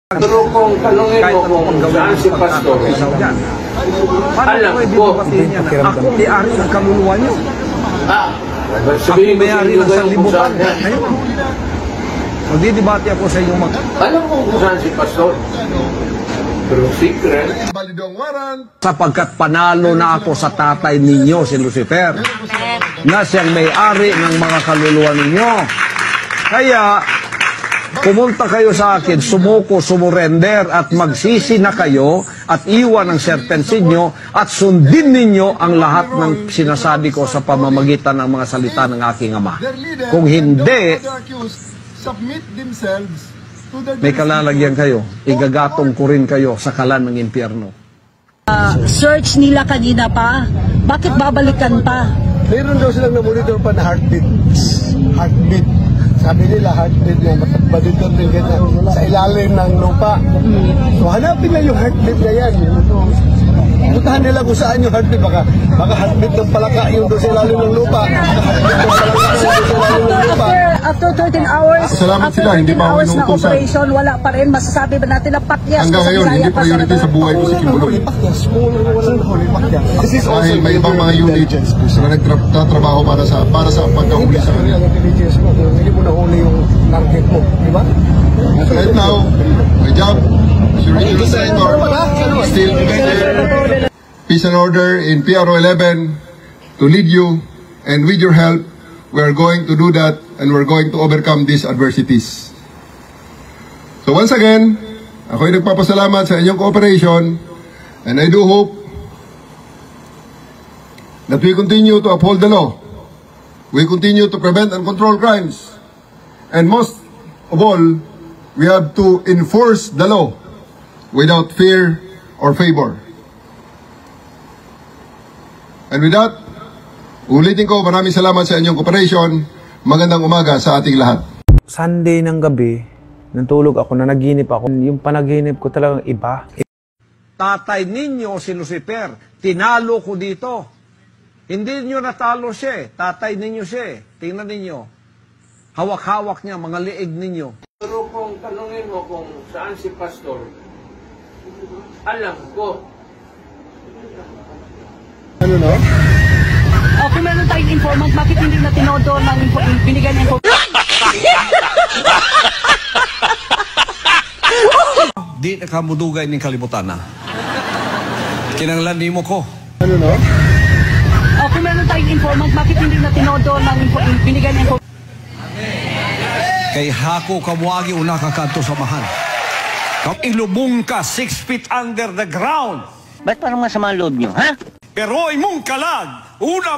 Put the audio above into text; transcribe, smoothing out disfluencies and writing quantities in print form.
Pero kung tanongin mo kung saan si Pastor, alam ko, ako may-ari ng kaluluwa niyo. sabihin ko sa may-ari inyo ng ngayon kung saan. Magdidebate ako sa inyong Alam ko kung saan si Pastor. Pero secret. sapagkat panalo na ako sa tatay ninyo, si Lucifer, na siyang may-ari ng mga kaluluwa ninyo. Kaya, pumunta kayo sa akin, sumuko, sumurender, at magsisi na kayo, at iwan ang serpensin nyo, at sundin ninyo ang lahat ng sinasabi ko sa pamamagitan ng mga salita ng aking Ama. Kung hindi, may kalalagyan kayo, igagatong ko rin kayo sa kalan ng impyerno. Search nila kanina pa, bakit babalikan pa? Meron daw silang na-monitor pa na heartbeat. Heartbeat. Sabi nila, heartbeat yung monitor din ganyan sa ilalim ng lupa. So hanapin na yung heartbeat na yan. Puntahan nila kung saan yung heartbeat. Baka heartbeat ng palaka yung doon sa ilalim ng lupa. After 13 hours, Salamat after sila, hindi 13 pa ako hours na inuutosan. operation, wala pa rin. Masasabi ba natin na patyas? Hanggang ngayon, hindi priority sa buhay ko si Kimbulong. Dahil may ibang mga units na nagtatrabaho para sa pagkahuli sa kanya. Hindi mo nahuli yung target mo, di ba? Right now, my job as your regional senator still there. Peace and order in PRO 11 to lead you, and with your help, we are going to do that, and we're going to overcome these adversities. So once again, ako'y nagpapasalamat sa inyong cooperation, and I do hope that we continue to uphold the law. We continue to prevent and control crimes. And most of all, we have to enforce the law without fear or favor. And with that, ulitin ko, maraming salamat sa inyong cooperation. Magandang umaga sa ating lahat. Sunday ng gabi, natulog ako, nanaginip ako. Yung panaginip ko talagang iba. Tatay ninyo, si Lucifer, tinalo ko dito. Hindi nyo natalo siya, tatay ninyo siya. Tingnan ninyo. Hawak-hawak niya, mga liig ninyo. Pero kung tanongin mo kung saan si Pastor, alam ko. Ano no? Kung meron tayong informant, bakit hindi na tinodo ng binigyan ng informant? Di na kamudugay ng kalibutan na. Kinanglan mo ko. Ano no? Kung meron tayong informant, bakit hindi na tinodo ng binigyan ng informant? Kay hako kamuagi una kakanto sa mahal. Kung ilubong ka 6 feet under the ground. Ba't parang masama ang loob nyo, ha? Pero imong kalag, una